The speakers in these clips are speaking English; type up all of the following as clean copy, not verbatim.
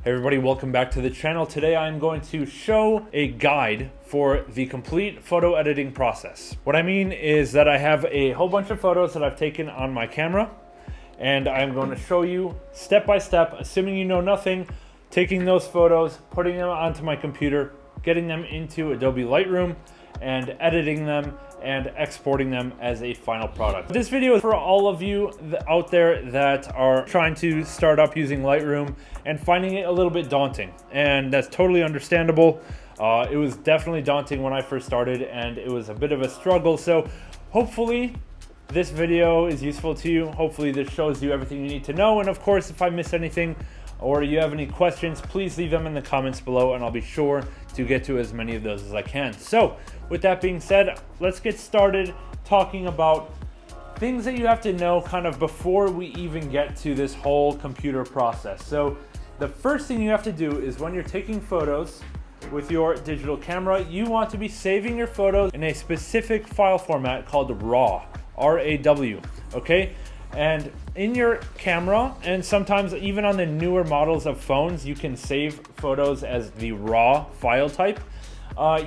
Hey everybody, welcome back to the channel. Today I'm going to show a guide for the complete photo editing process. What I mean is that I have a whole bunch of photos that I've taken on my camera, and I'm going to show you step by step, assuming you know nothing, taking those photos, putting them onto my computer, getting them into Adobe Lightroom, and editing them and exporting them as a final product. This video is for all of you out there that are trying to start up using Lightroom and finding it a little bit daunting, and that's totally understandable. It was definitely daunting when I first started, and it was a bit of a struggle. So hopefully this video is useful to you. Hopefully this shows you everything you need to know, and of course if I miss anything or you have any questions, please leave them in the comments below and I'll be sure to get to as many of those as I can. So with that being said, let's get started talking about things that you have to know kind of before we even get to this whole computer process. So the first thing you have to do is when you're taking photos with your digital camera, you want to be saving your photos in a specific file format called RAW, R-A-W, okay? And in your camera, and sometimes even on the newer models of phones, you can save photos as the RAW file type.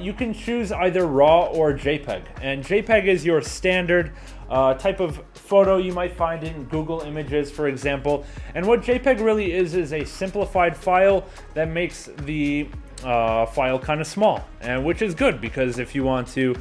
You can choose either RAW or JPEG, and JPEG is your standard type of photo you might find in Google Images, for example. And what JPEG really is a simplified file that makes the file kind of small, and which is good because if you want to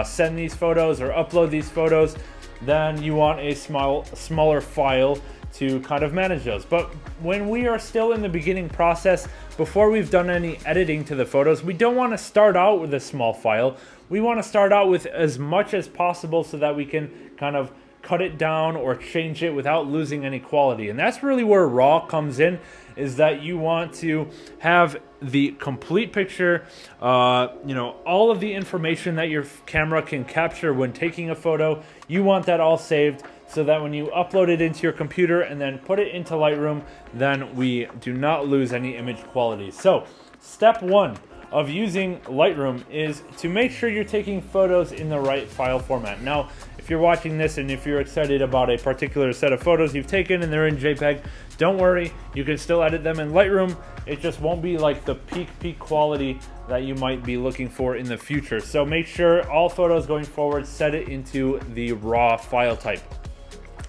send these photos or upload these photos, then you want a smaller file to kind of manage those. But when we are still in the beginning process, before we've done any editing to the photos, we don't want to start out with a small file. We want to start out with as much as possible so that we can kind of cut it down or change it without losing any quality. And that's really where RAW comes in, is that you want to have the complete picture, all of the information that your camera can capture when taking a photo. You want that all saved so that when you upload it into your computer and then put it into Lightroom, then we do not lose any image quality. So step one of using Lightroom is to make sure you're taking photos in the right file format. Now, if you're watching this and if you're excited about a particular set of photos you've taken and they're in JPEG, don't worry, you can still edit them in Lightroom. It just won't be like the peak quality that you might be looking for in the future. So make sure all photos going forward, set it into the RAW file type.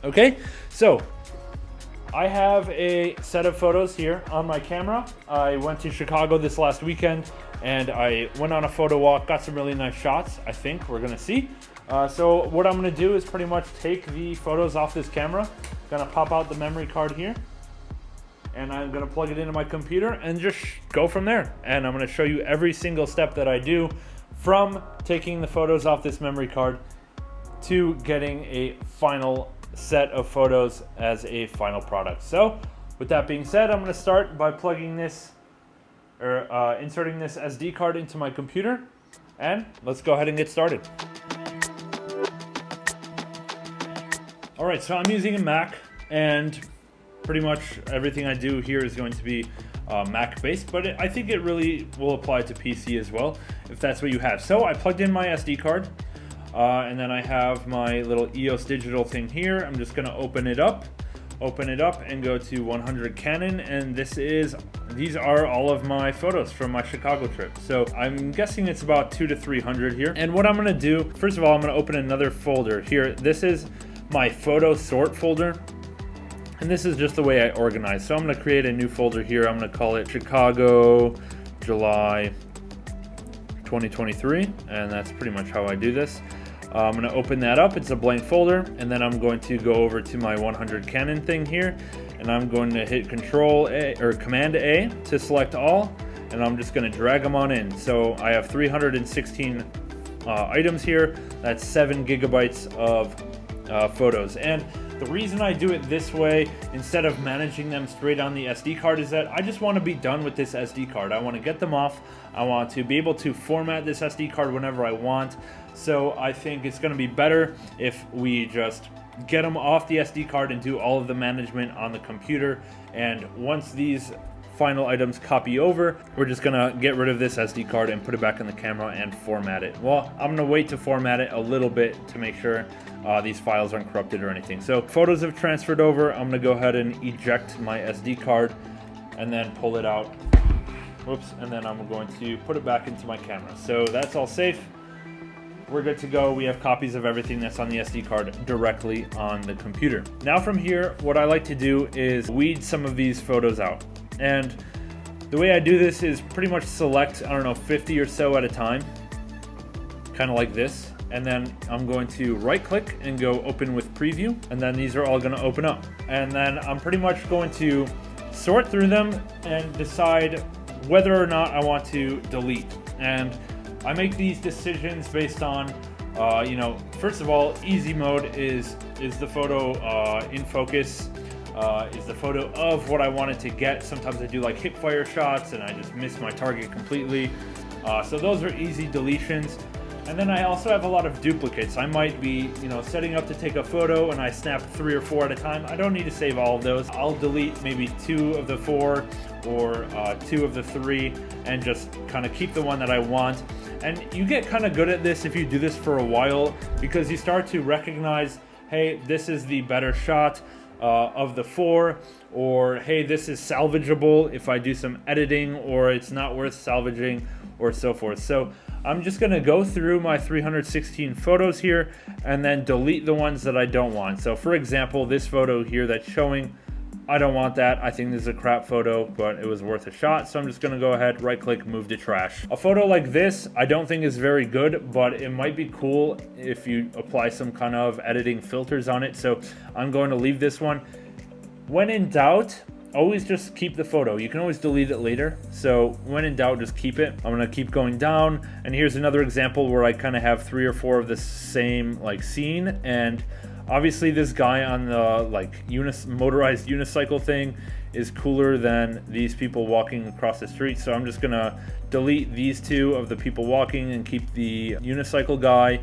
Okay, so I have a set of photos here on my camera. I went to Chicago this last weekend and I went on a photo walk, got some really nice shots, I think we're gonna see. So what I'm gonna do is pretty much take the photos off this camera, gonna pop out the memory card here, and I'm gonna plug it into my computer and just go from there. And I'm gonna show you every single step that I do from taking the photos off this memory card to getting a final set of photos as a final product. So with that being said, I'm going to start by plugging this or inserting this SD card into my computer, and let's go ahead and get started. All right, so I'm using a Mac, and pretty much everything I do here is going to be Mac based, but I think it really will apply to PC as well if that's what you have. So I plugged in my SD card. And then I have my little EOS digital thing here. I'm just gonna open it up and go to 100 Canon, and these are all of my photos from my Chicago trip. So I'm guessing it's about 200 to 300 here. And what I'm gonna do, first of all, I'm gonna open another folder here. This is my photo sort folder, and this is just the way I organize. So I'm gonna create a new folder here. I'm gonna call it Chicago July 2023, and that's pretty much how I do this. I'm going to open that up. It's a blank folder, and then I'm going to go over to my 100 Canon thing here, and I'm going to hit Command A to select all, and I'm just going to drag them on in. So I have 316 items here. That's 7 gigabytes of photos. And the reason I do it this way instead of managing them straight on the SD card is that I just want to be done with this SD card. I want to get them off. I want to be able to format this SD card whenever I want. So I think it's going to be better if we just get them off the SD card and do all of the management on the computer. And once these final items copy over, we're just gonna get rid of this SD card and put it back in the camera and format it. Well, I'm gonna wait to format it a little bit to make sure these files aren't corrupted or anything. So photos have transferred over. I'm gonna go ahead and eject my SD card, and then pull it out. Whoops, and then I'm going to put it back into my camera. So that's all safe. We're good to go. We have copies of everything that's on the SD card directly on the computer. Now from here, what I like to do is weed some of these photos out. And the way I do this is pretty much select, I don't know, 50 or so at a time, kind of like this. And then I'm going to right click and go open with preview. And then these are all gonna open up. And then I'm pretty much going to sort through them and decide whether or not I want to delete. And I make these decisions based on, you know, first of all, easy mode is the photo in focus, is the photo of what I wanted to get. Sometimes I do like hip fire shots and I just miss my target completely. So those are easy deletions. And then I also have a lot of duplicates. I might be, you know, setting up to take a photo and I snap 3 or 4 at a time. I don't need to save all of those. I'll delete maybe 2 of the 4 or 2 of the 3 and just kind of keep the one that I want. And you get kind of good at this if you do this for a while, because you start to recognize, hey, this is the better shot of the 4, or hey, this is salvageable if I do some editing, or it's not worth salvaging, or so forth. So I'm just gonna go through my 316 photos here and then delete the ones that I don't want. So for example, this photo here that's showing, I don't want that. I think this is a crap photo, but it was worth a shot. So I'm just gonna go ahead, right click, move to trash. A photo like this, I don't think is very good, but it might be cool if you apply some kind of editing filters on it. So I'm going to leave this one. When in doubt, always just keep the photo. You can always delete it later. So when in doubt, just keep it. I'm gonna keep going down. And here's another example where I kind of have 3 or 4 of the same like scene. And obviously this guy on the like motorized unicycle thing is cooler than these people walking across the street. So I'm just gonna delete these 2 of the people walking and keep the unicycle guy.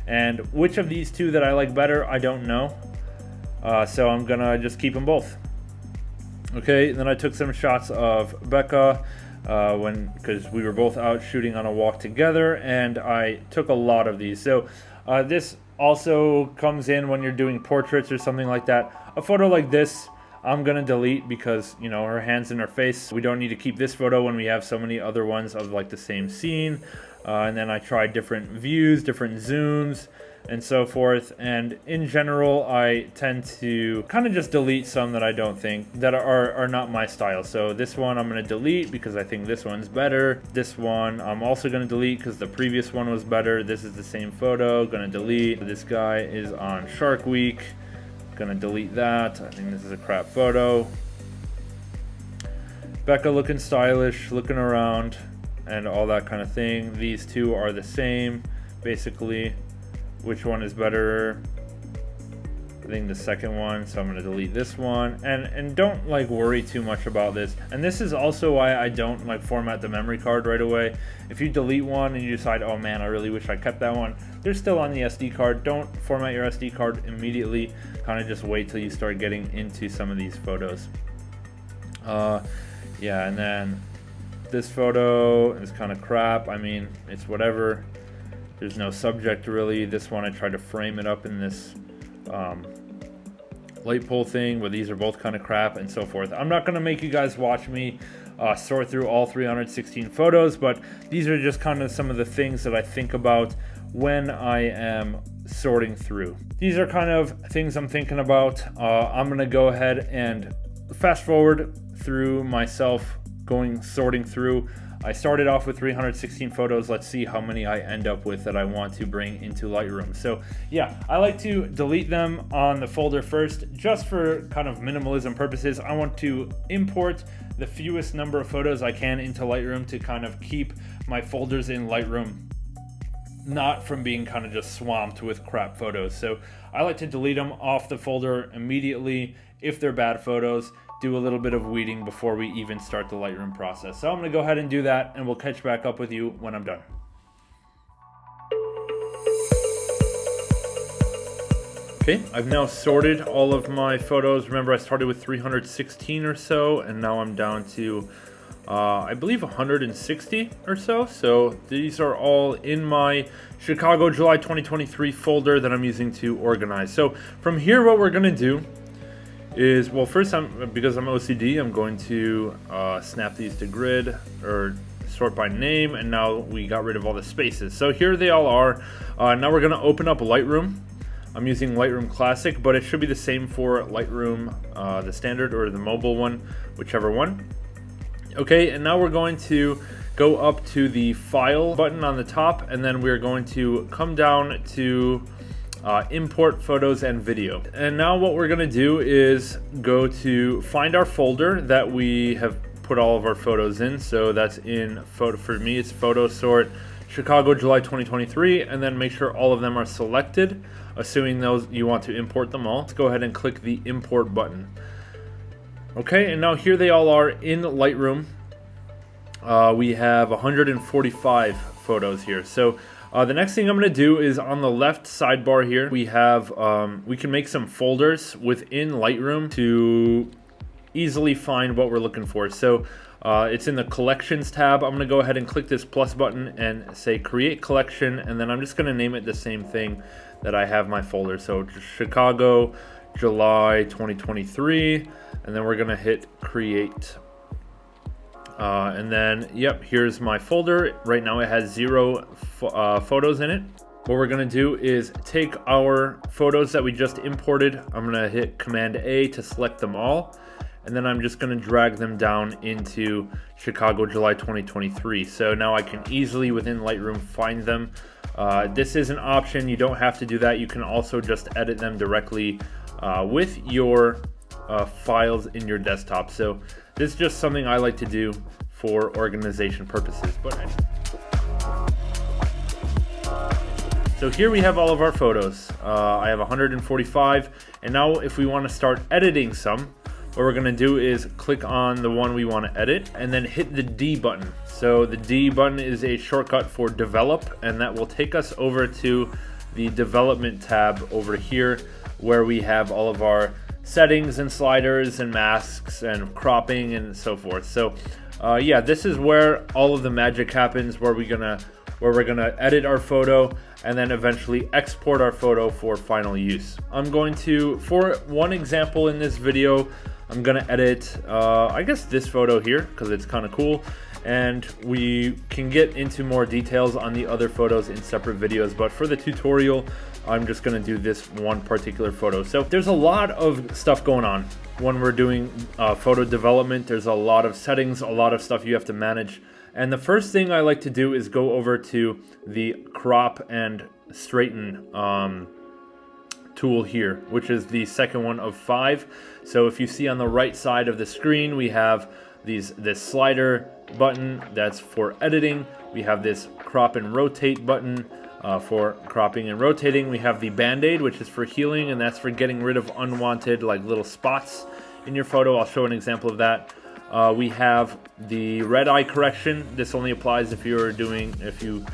And which of these 2 that I like better, I don't know. So I'm gonna just keep them both. Okay, then I took some shots of Becca because we were both out shooting on a walk together, and I took a lot of these. So this also comes in when you're doing portraits or something like that. A photo like this, I'm gonna delete because, you know, her hands in her face. We don't need to keep this photo when we have so many other ones of like the same scene. And then I tried different views, different zooms, and so forth. And in general, I tend to kind of just delete some that I don't think that are not my style. So this one I'm going to delete because I think this one's better. This one I'm also going to delete because the previous one was better. This is the same photo, going to delete. This guy is on Shark Week, going to delete that. I think this is a crap photo. Becca looking stylish, looking around, and all that kind of thing. These 2 are the same, basically. Which one is better? I think the second one, so I'm gonna delete this one. And don't like worry too much about this. And this is also why I don't like format the memory card right away. If you delete one and you decide, oh man, I really wish I kept that one, they're still on the SD card. Don't format your SD card immediately. Kind of just wait till you start getting into some of these photos. Yeah, and then this photo is kind of crap. I mean, it's whatever. There's no subject really. This one I tried to frame it up in this light pole thing, but these are both kind of crap, and so forth. I'm not gonna make you guys watch me sort through all 316 photos, but these are just kind of some of the things that I think about when I am sorting through. These are kind of things I'm thinking about. I'm gonna go ahead and fast forward through myself sorting through. I started off with 316 photos. Let's see how many I end up with that I want to bring into Lightroom. So yeah, I like to delete them on the folder first, just for kind of minimalism purposes. I want to import the fewest number of photos I can into Lightroom to kind of keep my folders in Lightroom not from being kind of just swamped with crap photos. So I like to delete them off the folder immediately if they're bad photos. Do a little bit of weeding before we even start the Lightroom process. So I'm gonna go ahead and do that, and we'll catch back up with you when I'm done. Okay, I've now sorted all of my photos. Remember, I started with 316 or so, and now I'm down to, I believe 160 or so. So these are all in my Chicago July 2023 folder that I'm using to organize. So from here, what we're gonna do is, well, first, because I'm OCD, I'm going to snap these to grid or sort by name, and now we got rid of all the spaces. So here they all are. Now we're going to open up Lightroom. I'm using Lightroom Classic, but it should be the same for Lightroom, the standard or the mobile one, whichever one. Okay, and now we're going to go up to the File button on the top, and then we're going to come down to import photos and video. And now what we're going to do is go to find our folder that we have put all of our photos in. So that's in photo, for me it's photo sort Chicago July 2023, and then make sure all of them are selected, assuming those you want to import them all. Let's go ahead and click the import button. Okay, and now here they all are in Lightroom. We have 145 photos here. So the next thing I'm going to do is on the left sidebar here, we have we can make some folders within Lightroom to easily find what we're looking for. So it's in the collections tab. I'm going to go ahead and click this plus button and say create collection, and then I'm just going to name it the same thing that I have my folder. So Chicago July 2023, and then we're going to hit create. And then, yep, here's my folder. Right now it has 0 photos in it. What we're going to do is take our photos that we just imported. I'm going to hit Command A to select them all. And then I'm just going to drag them down into Chicago July 2023. So now I can easily within Lightroom find them. This is an option. You don't have to do that. You can also just edit them directly with your files in your desktop. So this is just something I like to do for organization purposes. So here we have all of our photos. I have 145, and now if we want to start editing some, what we're going to do is click on the one we want to edit and then hit the D button. So the D button is a shortcut for develop, and that will take us over to the development tab over here, where we have all of our settings and sliders and masks and cropping and so forth. So yeah, this is where all of the magic happens, where we're gonna edit our photo and then eventually export our photo for final use. I'm going to, for one example in this video, I'm gonna edit I guess this photo here because it's kind of cool, and we can get into more details on the other photos in separate videos, but for the tutorial I'm just going to do this one particular photo. So there's a lot of stuff going on when we're doing photo development. There's a lot of settings, a lot of stuff you have to manage. And the first thing I like to do is go over to the crop and straighten tool here, which is the second one of 5. So if you see on the right side of the screen, we have this slider button that's for editing. We have this crop and rotate button for cropping and rotating. We have the band-aid, which is for healing, and that's for getting rid of unwanted like little spots in your photo. I'll show an example of that. We have the red eye correction. This only applies if you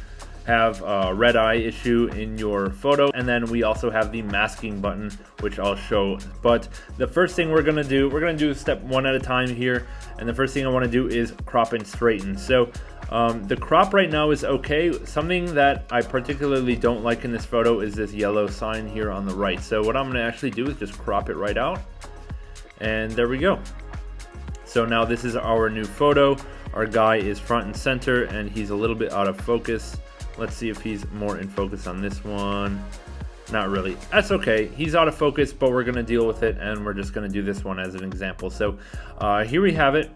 have a red eye issue in your photo. And then we also have the masking button, which I'll show. But the first thing we're gonna do step one at a time here. And the first thing I wanna do is crop and straighten. So the crop right now is okay. Something that I particularly don't like in this photo is this yellow sign here on the right. So what I'm gonna actually do is just crop it right out. And there we go. So now this is our new photo. Our guy is front and center, and he's a little bit out of focus. Let's see if he's more in focus on this one. Not really. That's okay. He's out of focus, but we're going to deal with it, and we're just going to do this one as an example. So here we have it.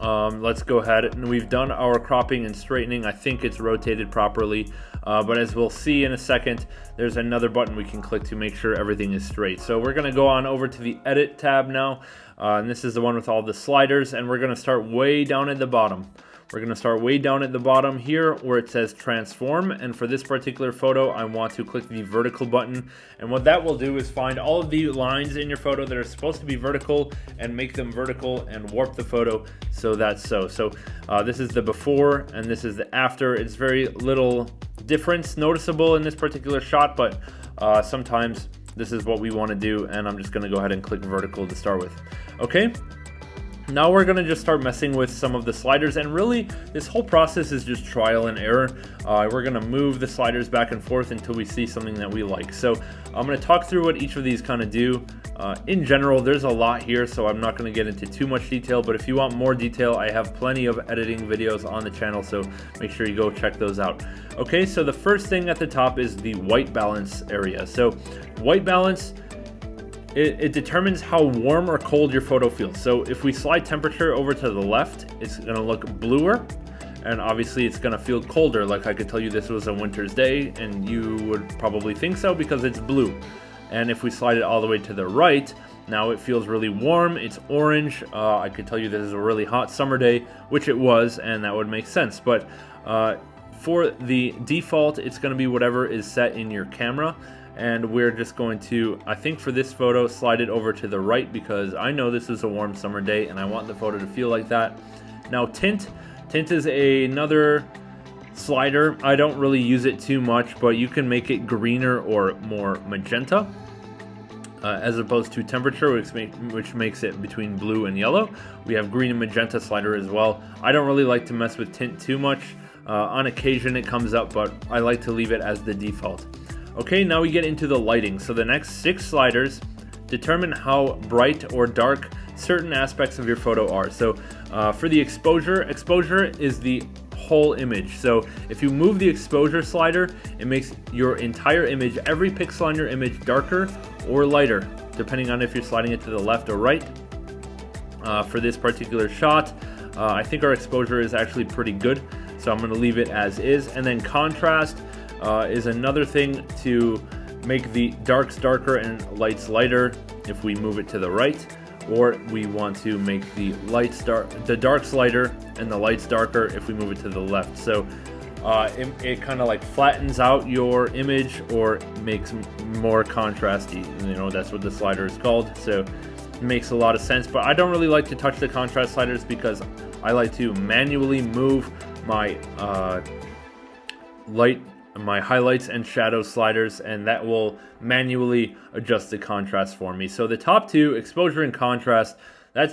Let's go ahead, and we've done our cropping and straightening. I think it's rotated properly, but as we'll see in a second, there's another button we can click to make sure everything is straight. So we're going to go on over to the edit tab now, and this is the one with all the sliders, and we're going to start way down at the bottom. We're going to start way down at the bottom here where it says transform, and for this particular photo I want to click the vertical button, and what that will do is find all of the lines in your photo that are supposed to be vertical and make them vertical and warp the photo so that's so. So this is the before and this is the after. It's very little difference noticeable in this particular shot, but sometimes this is what we want to do, and I'm just going to go ahead and click vertical to start with. Okay. Now we're gonna just start messing with some of the sliders, and really this whole process is just trial and error. We're gonna move the sliders back and forth until we see something that we like. So I'm gonna talk through what each of these kind of do. In general, there's a lot here, so I'm not gonna get into too much detail, but if you want more detail, I have plenty of editing videos on the channel, so make sure you go check those out. Okay, so the first thing at the top is the white balance area. So white balance, it determines how warm or cold your photo feels. So if we slide temperature over to the left, it's gonna look bluer, and obviously it's gonna feel colder. Like I could tell you this was a winter's day, and you would probably think so because it's blue. And if we slide it all the way to the right, now it feels really warm, it's orange. I could tell you this is a really hot summer day, which it was, and that would make sense. But for the default, it's gonna be whatever is set in your camera. And we're just going to, I think for this photo, slide it over to the right because I know this is a warm summer day and I want the photo to feel like that. Now tint is another slider. I don't really use it too much, but you can make it greener or more magenta as opposed to temperature, which makes it between blue and yellow. We have green and magenta slider as well. I don't really like to mess with tint too much. On occasion it comes up, but I like to leave it as the default. Okay, now we get into the lighting. So the next 6 sliders determine how bright or dark certain aspects of your photo are. So for the exposure is the whole image. So if you move the exposure slider, it makes your entire image, every pixel on your image, darker or lighter, depending on if you're sliding it to the left or right. For this particular shot, I think our exposure is actually pretty good, so I'm going to leave it as is. And then contrast is another thing to make the darks darker and lights lighter if we move it to the right, or we want to make the darks lighter and the lights darker if we move it to the left. So it kind of like flattens out your image or makes more contrasty. You know, that's what the slider is called. So it makes a lot of sense, but I don't really like to touch the contrast sliders because I like to manually move my my highlights and shadow sliders, and that will manually adjust the contrast for me. So the top 2, exposure and contrast,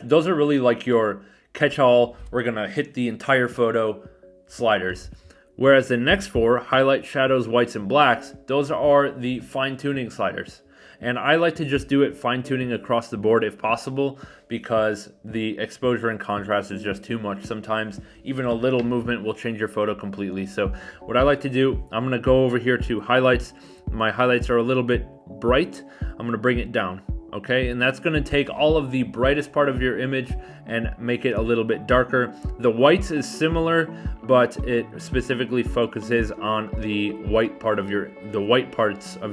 those are really like your catch-all, we're gonna hit the entire photo sliders. Whereas the next 4, highlight, shadows, whites, and blacks, those are the fine-tuning sliders. And I like to just do it fine-tuning across the board if possible, because the exposure and contrast is just too much. Sometimes even a little movement will change your photo completely. So what I like to do, I'm gonna go over here to highlights. My highlights are a little bit bright. I'm gonna bring it down. Okay, and that's gonna take all of the brightest part of your image and make it a little bit darker. The whites is similar, but it specifically focuses on the white parts of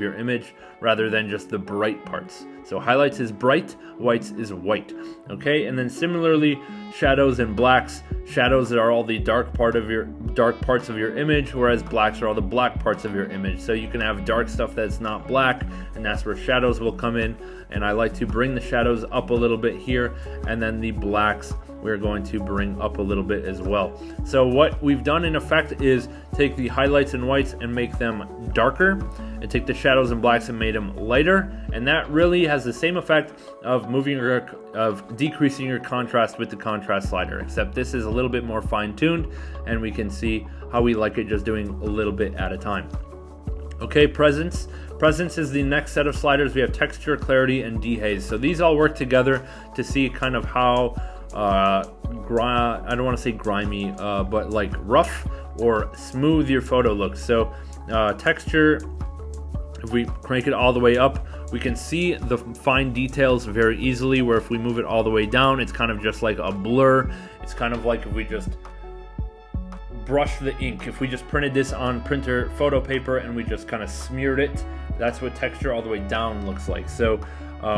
your image rather than just the bright parts. So highlights is bright, whites is white. Okay, and then similarly, shadows and blacks. Shadows are all the dark parts of your image, whereas blacks are all the black parts of your image. So you can have dark stuff that's not black, and that's where shadows will come in. And I like to bring the shadows up a little bit here, and then the blacks we're going to bring up a little bit as well. So what we've done in effect is take the highlights and whites and make them darker, and take the shadows and blacks and made them lighter, and that really has the same effect of decreasing your contrast with the contrast slider, except this is a little bit more fine-tuned, and we can see how we like it just doing a little bit at a time. Okay, presence is the next set of sliders. We have texture, clarity, and dehaze. So these all work together to see kind of how I don't want to say grimy, but like rough or smooth your photo looks. So texture, if we crank it all the way up, we can see the fine details very easily, where if we move it all the way down, it's kind of just like a blur. It's kind of like if we just brush the ink. If we just printed this on printer photo paper and we just kind of smeared it, that's what texture all the way down looks like. So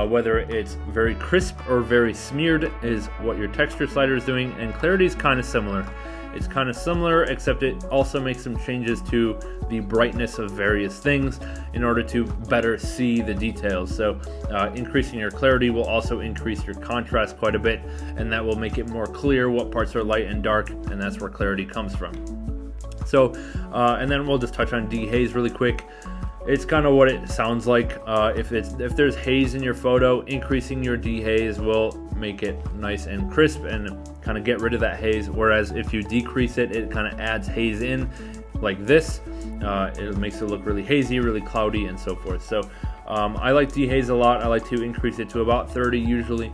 whether it's very crisp or very smeared is what your texture slider is doing, and clarity is kind of similar. It's kind of similar, except it also makes some changes to the brightness of various things in order to better see the details. So increasing your clarity will also increase your contrast quite a bit, and that will make it more clear what parts are light and dark, and that's where clarity comes from. So, and then we'll just touch on dehaze really quick. It's kind of what it sounds like. If there's haze in your photo, increasing your dehaze will make it nice and crisp and kind of get rid of that haze. Whereas if you decrease it, it kind of adds haze in like this. It makes it look really hazy, really cloudy, and so forth. So I like dehaze a lot. I like to increase it to about 30 usually.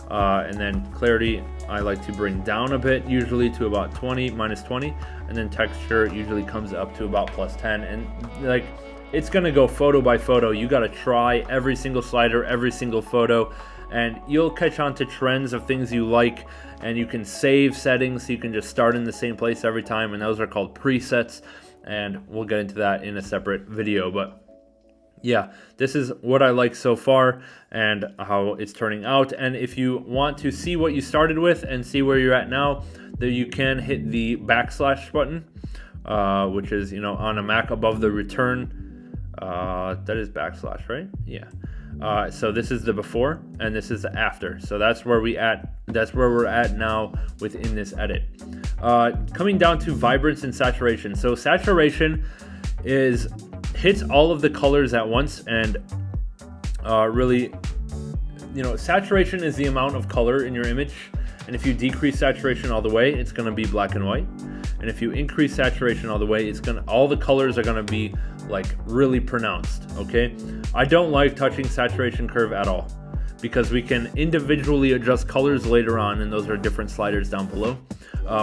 And then clarity, I like to bring down a bit, usually to about 20, minus 20. And then texture usually comes up to about plus 10. And like, it's gonna go photo by photo. You gotta try every single slider, every single photo, and you'll catch on to trends of things you like. And you can save settings, so you can just start in the same place every time. And those are called presets. And we'll get into that in a separate video. But yeah, this is what I like so far and how it's turning out. And if you want to see what you started with and see where you're at now, then you can hit the backslash button, which is, you know, on a Mac above the return. That is backslash, right? Yeah. So this is the before and this is the after. So that's where we're at now within this edit. Coming down to vibrance and saturation. So saturation hits all of the colors at once, and really, you know, saturation is the amount of color in your image. And if you decrease saturation all the way, it's going to be black and white. And if you increase saturation all the way, all the colors are going to be like really pronounced. Okay, I don't like touching saturation curve at all, because we can individually adjust colors later on, and those are different sliders down below.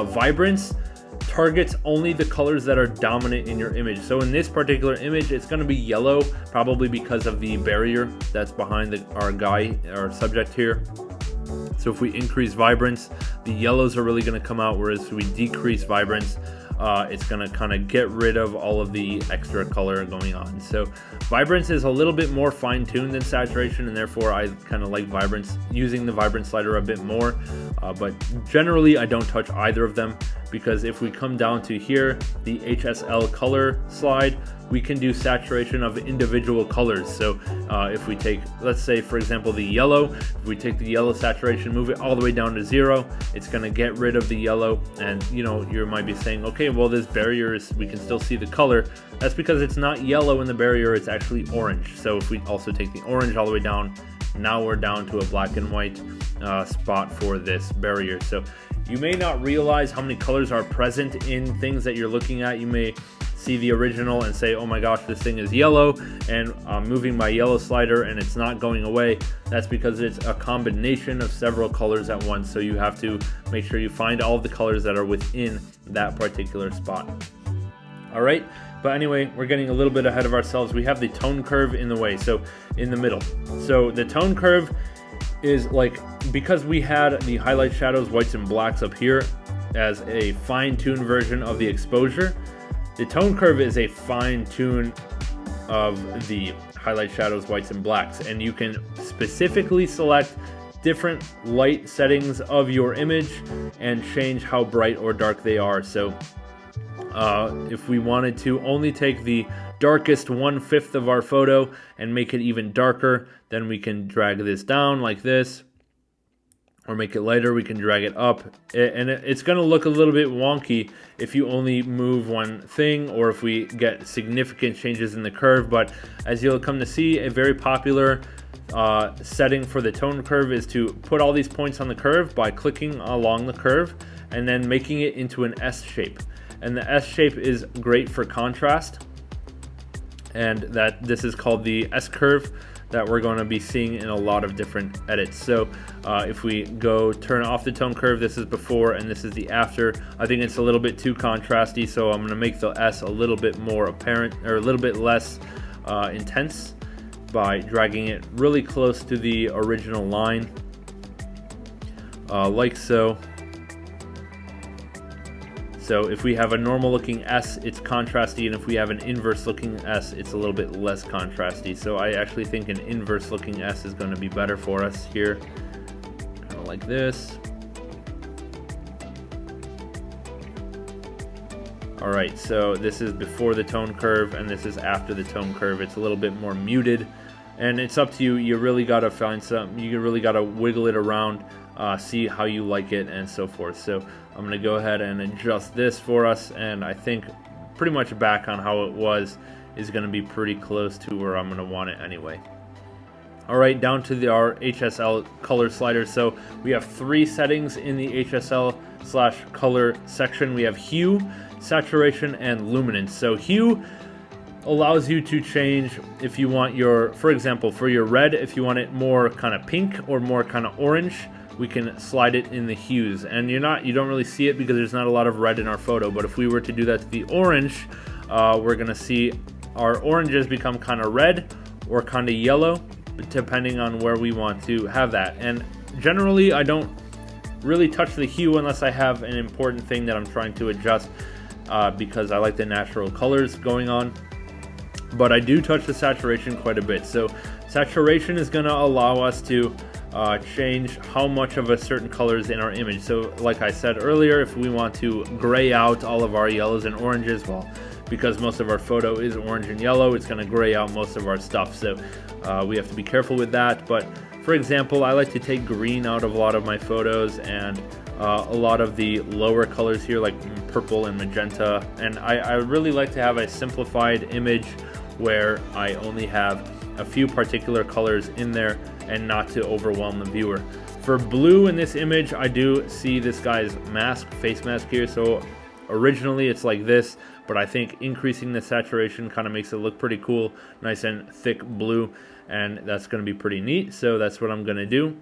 Vibrance targets only the colors that are dominant in your image. So in this particular image, it's going to be yellow, probably because of the barrier that's behind our subject here. So if we increase vibrance, the yellows are really going to come out, whereas if we decrease vibrance, it's going to kind of get rid of all of the extra color going on. So vibrance is a little bit more fine-tuned than saturation, and therefore I kind of like vibrance, using the vibrance slider a bit more. But generally I don't touch either of them, because if we come down to here, the HSL color slide, we can do saturation of individual colors. So if we take, let's say for example, the yellow, if we take the yellow saturation, move it all the way down to 0, it's going to get rid of the yellow. And you know, you might be saying, okay, well, this barrier we can still see the color. That's because it's not yellow in the barrier, it's actually orange. So if we also take the orange all the way down, now we're down to a black and white spot for this barrier. So you may not realize how many colors are present in things that you're looking at. You may see the original and say, oh my gosh, this thing is yellow, and I'm moving my yellow slider and it's not going away. That's because it's a combination of several colors at once. So you have to make sure you find all of the colors that are within that particular spot. All right, but anyway, we're getting a little bit ahead of ourselves. We have the tone curve in the way, so in the middle. So the tone curve is like, because we had the highlight, shadows, whites, and blacks up here as a fine-tuned version of the exposure, the tone curve is a fine-tune of the highlight, shadows, whites, and blacks. And you can specifically select different light settings of your image and change how bright or dark they are. So if we wanted to only take the darkest 1/5 of our photo and make it even darker, then we can drag this down like this, or make it lighter, we can drag it up. And it's going to look a little bit wonky if you only move one thing, or if we get significant changes in the curve. But as you'll come to see, a very popular setting for the tone curve is to put all these points on the curve by clicking along the curve and then making it into an S shape. And the S shape is great for contrast, and this is called the S curve that we're going to be seeing in a lot of different edits. So if we go turn off the tone curve, this is before and this is the after. I think it's a little bit too contrasty, so I'm going to make the S a little bit more apparent, or a little bit less intense, by dragging it really close to the original line, like so. So if we have a normal looking S, it's contrasty, and if we have an inverse looking S, it's a little bit less contrasty. So I actually think an inverse looking S is going to be better for us here, kind of like this. All right, so this is before the tone curve and this is after the tone curve. It's a little bit more muted, and it's up to you. You really got to find something, you really got to wiggle it around, see how you like it and so forth. So I'm going to go ahead and adjust this for us, and I think pretty much back on how it was is going to be pretty close to where I'm going to want it anyway. All right, down to our HSL color slider. So we have 3 settings in the HSL/color section. We have hue, saturation, and luminance. So hue allows you to change if you want your, for example, for your red, if you want it more kind of pink or more kind of orange, we can slide it in the hues. And you don't really see it because there's not a lot of red in our photo. But if we were to do that to the orange, we're gonna see our oranges become kind of red or kind of yellow, depending on where we want to have that. And generally, I don't really touch the hue unless I have an important thing that I'm trying to adjust, because I like the natural colors going on. But I do touch the saturation quite a bit. So saturation is going to allow us to change how much of a certain color is in our image. So like I said earlier, if we want to gray out all of our yellows and oranges, well, because most of our photo is orange and yellow, it's going to gray out most of our stuff. So we have to be careful with that. But for example, I like to take green out of a lot of my photos, and a lot of the lower colors here like purple and magenta. And I really like to have a simplified image where I only have a few particular colors in there and not to overwhelm the viewer. For blue in this image, I do see this guy's face mask here. So originally it's like this, but I think increasing the saturation kind of makes it look pretty cool, nice and thick blue, and that's going to be pretty neat. So that's what I'm going to do.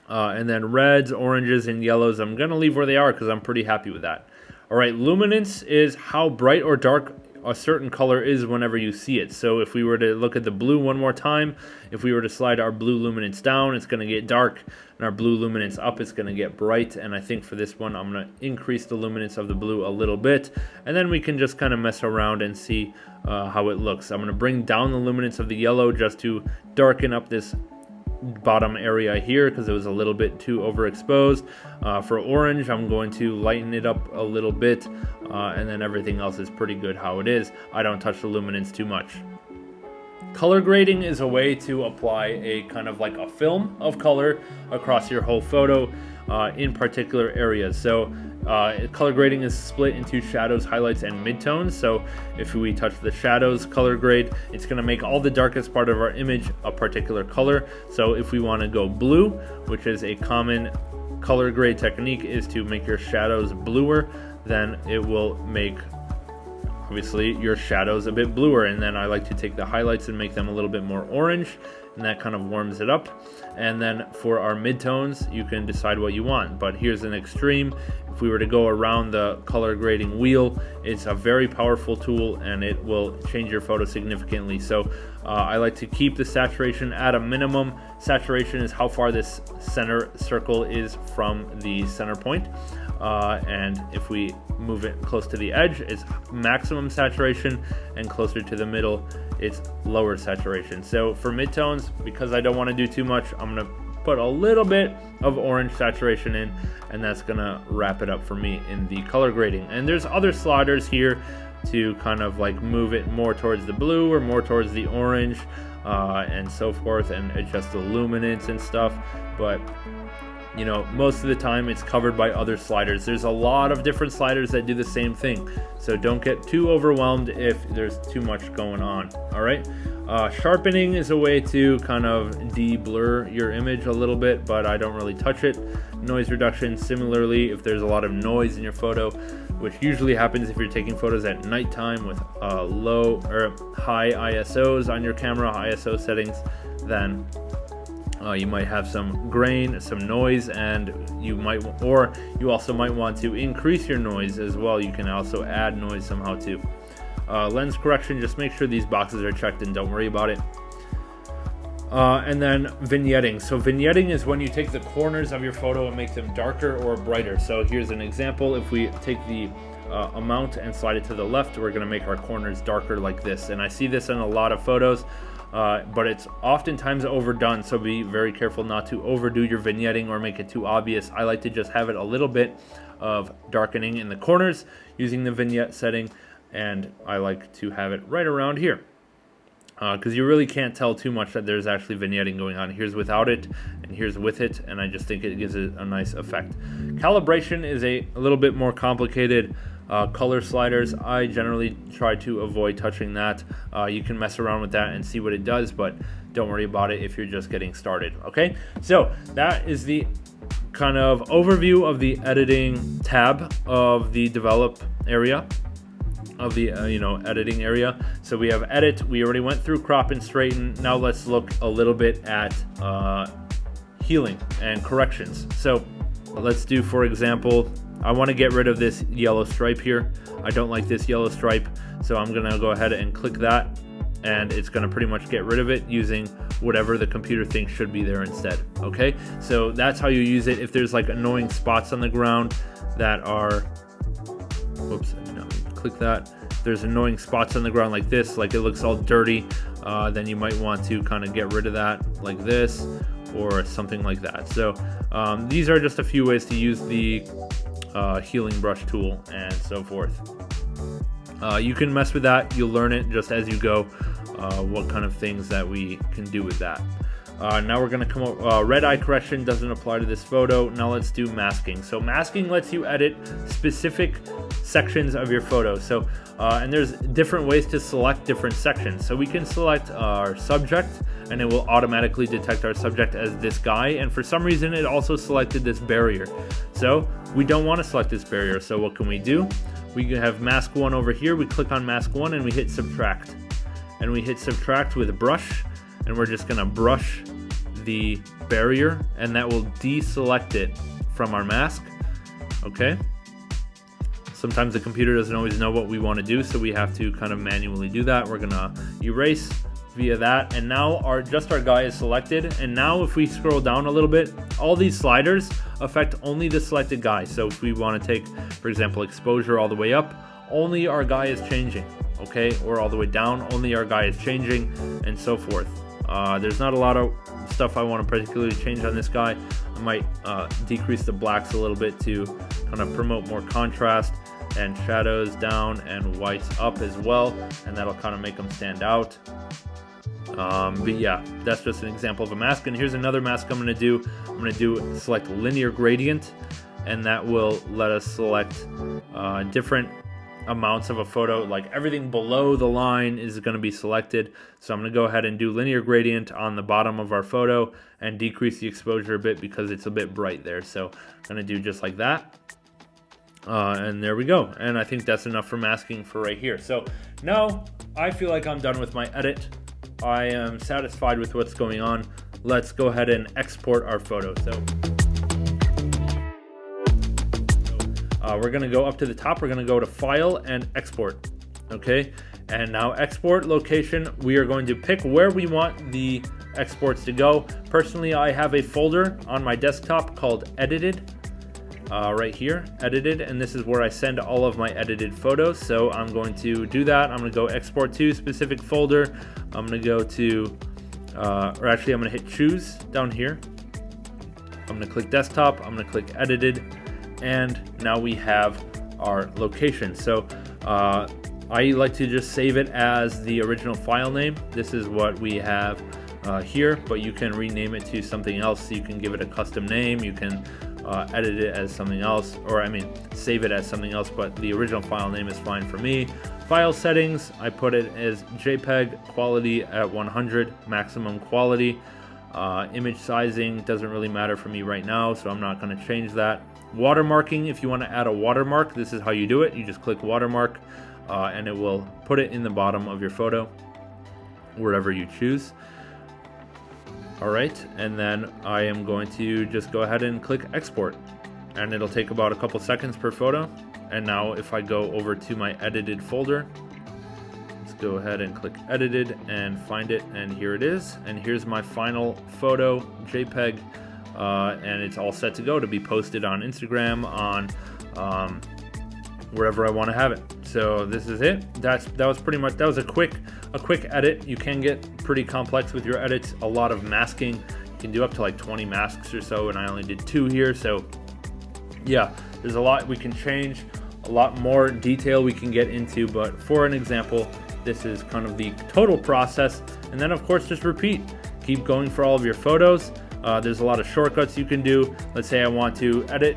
And then reds, oranges, and yellows, I'm going to leave where they are because I'm pretty happy with that. All right, luminance is how bright or dark a certain color is whenever you see it. So if we were to look at the blue one more time, if we were to slide our blue luminance down, it's going to get dark, and our blue luminance up, it's going to get bright. And I think for this one, I'm going to increase the luminance of the blue a little bit, and then we can just kind of mess around and see how it looks. I'm going to bring down the luminance of the yellow just to darken up this bottom area here because it was a little bit too overexposed. For orange, I'm going to lighten it up a little bit, and then everything else is pretty good how it is. I don't touch the luminance too much. Color grading is a way to apply a kind of like a film of color across your whole photo in particular areas. So color grading is split into shadows, highlights, and midtones. So if we touch the shadows color grade, it's going to make all the darkest part of our image a particular color. So if we want to go blue, which is a common color grade technique, is to make your shadows bluer, then it will make obviously your shadows a bit bluer. And then I like to take the highlights and make them a little bit more orange, and that kind of warms it up. And then for our midtones, you can decide what you want. But here's an extreme. If we were to go around the color grading wheel, it's a very powerful tool and it will change your photo significantly. So I like to keep the saturation at a minimum. Saturation is how far this center circle is from the center point. And if we move it close to the edge, it's maximum saturation, and closer to the middle, it's lower saturation. So for midtones, because I don't want to do too much, I'm going to put a little bit of orange saturation in, and that's going to wrap it up for me in the color grading. And there's other sliders here to kind of like move it more towards the blue or more towards the orange, and so forth, and adjust the luminance and stuff. But you know, most of the time it's covered by other sliders. There's a lot of different sliders that do the same thing, so don't get too overwhelmed if there's too much going on. All right, sharpening is a way to kind of de-blur your image a little bit, but I don't really touch it. Noise reduction, similarly, if there's a lot of noise in your photo, which usually happens if you're taking photos at nighttime with low or high ISOs on your camera, ISO settings, then you might have some grain, some noise, and you also might want to increase your noise as well. You can also add noise somehow too. Lens correction, just make sure these boxes are checked and don't worry about it. And then vignetting. So vignetting is when you take the corners of your photo and make them darker or brighter. So here's an example. If we take the amount and slide it to the left, we're going to make our corners darker like this. And I see this in a lot of photos. But it's oftentimes overdone, so be very careful not to overdo your vignetting or make it too obvious. I like to just have it a little bit of darkening in the corners using the vignette setting, and I like to have it right around here because you really can't tell too much that there's actually vignetting going on. Here's without it and here's with it, and I just think it gives it a nice effect. Calibration is a little bit more complicated. Color sliders, I generally try to avoid touching that. You can mess around with that and see what it does, but don't worry about it if you're just getting started. Okay, so that is the kind of overview of the editing tab of the develop area of the editing area. So we have edit, we already went through crop and straighten. Now let's look a little bit at healing and corrections. So let's do, for example, I want to get rid of this yellow stripe here. I don't like this yellow stripe, so I'm gonna go ahead and click that, and it's gonna pretty much get rid of it using whatever the computer thinks should be there instead. Okay, so that's how you use it. If there's like annoying spots on the ground that are, whoops, no, click that. If there's annoying spots on the ground like this, like it looks all dirty, then you might want to kind of get rid of that like this or something like that. So these are just a few ways to use the healing brush tool and so forth. You can mess with that, you'll learn it just as you go, what kind of things that we can do with that. Now we're going to come up, red eye correction doesn't apply to this photo. Now let's do masking. So masking lets you edit specific sections of your photo. So and there's different ways to select different sections. So we can select our subject, and it will automatically detect our subject as this guy, and for some reason it also selected this barrier. So we don't want to select this barrier, so what can we do? We can have mask 1 over here. We click on mask 1 and we hit subtract, and we hit subtract with a brush, and we're just gonna brush the barrier, and that will deselect it from our mask. Okay, sometimes the computer doesn't always know what we want to do, so we have to kind of manually do that. We're gonna erase via that, and now our guy is selected. And now if we scroll down a little bit, all these sliders affect only the selected guy. So if we want to take, for example, exposure all the way up, only our guy is changing, okay, or all the way down, only our guy is changing, and so forth. There's not a lot of stuff I want to particularly change on this guy. I might decrease the blacks a little bit to kind of promote more contrast, and shadows down and whites up as well, and that'll kind of make them stand out. But yeah, that's just an example of a mask. And here's another mask I'm going to do. Select linear gradient, and that will let us select different amounts of a photo. Like everything below the line is going to be selected. So I'm going to go ahead and do linear gradient on the bottom of our photo and decrease the exposure a bit because it's a bit bright there. So I'm going to do just like that. And there we go. And I think that's enough for masking for right here. So now I feel like I'm done with my edit. I am satisfied with what's going on. Let's go ahead and export our photo. So we're going to go up to the top. We're going to go to File and Export. Okay. And now Export Location. We are going to pick where we want the exports to go. Personally, I have a folder on my desktop called Edited. Right here, Edited, and this is where I send all of my edited photos. So I'm going to do that. I'm going to go Export to specific folder. I'm going to go to, or actually I'm going to hit Choose down here. I'm going to click Desktop. I'm going to click Edited, and now we have our location. So I like to just save it as the original file name. This is what we have here, but you can rename it to something else. You can give it a custom name. You can edit it as something else, or save it as something else, but the original file name is fine for me. File settings, I put it as JPEG, quality at 100, maximum quality. Image sizing doesn't really matter for me right now, so I'm not going to change that. Watermarking, if you want to add a watermark, this is how you do it. You just click watermark, and it will put it in the bottom of your photo, wherever you choose. Alright, and then I am going to just go ahead and click export, and it'll take about a couple seconds per photo. And now if I go over to my edited folder, let's go ahead and click edited and find it, and here it is. And here's my final photo, JPEG, and it's all set to go to be posted on Instagram, on wherever I want to have it. So this is it. That was pretty much, that was a quick edit. You can get pretty complex with your edits. A lot of masking. You can do up to like 20 masks or so, and I only did 2 here. So yeah, there's a lot we can change, a lot more detail we can get into, but for an example, this is kind of the total process. And then of course, just repeat. Keep going for all of your photos. There's a lot of shortcuts you can do. Let's say I want to edit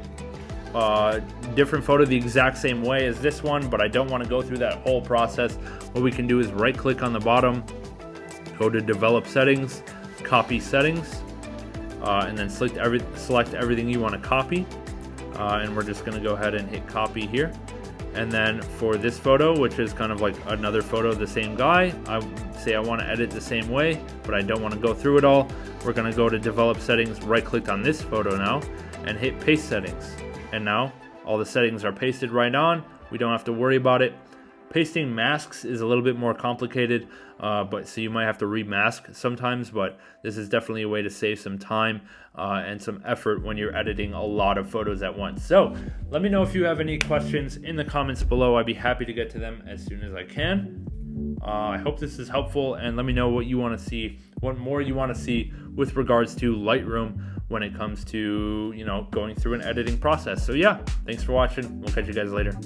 different photo the exact same way as this one, but I don't want to go through that whole process. What we can do is right click on the bottom, go to develop settings, copy settings, and then select everything you want to copy. And we're just going to go ahead and hit copy here. And then for this photo, which is kind of like another photo of the same guy, I say I want to edit the same way, but I don't want to go through it all. We're going to go to develop settings, right click on this photo now, and hit paste settings. And now all the settings are pasted right on. We don't have to worry about it. Pasting masks is a little bit more complicated, but so you might have to remask sometimes, but this is definitely a way to save some time and some effort when you're editing a lot of photos at once. So let me know if you have any questions in the comments below. I'd be happy to get to them as soon as I can. I hope this is helpful, and let me know what you want to see, what more you want to see with regards to Lightroom when it comes to, going through an editing process. So yeah, thanks for watching. We'll catch you guys later.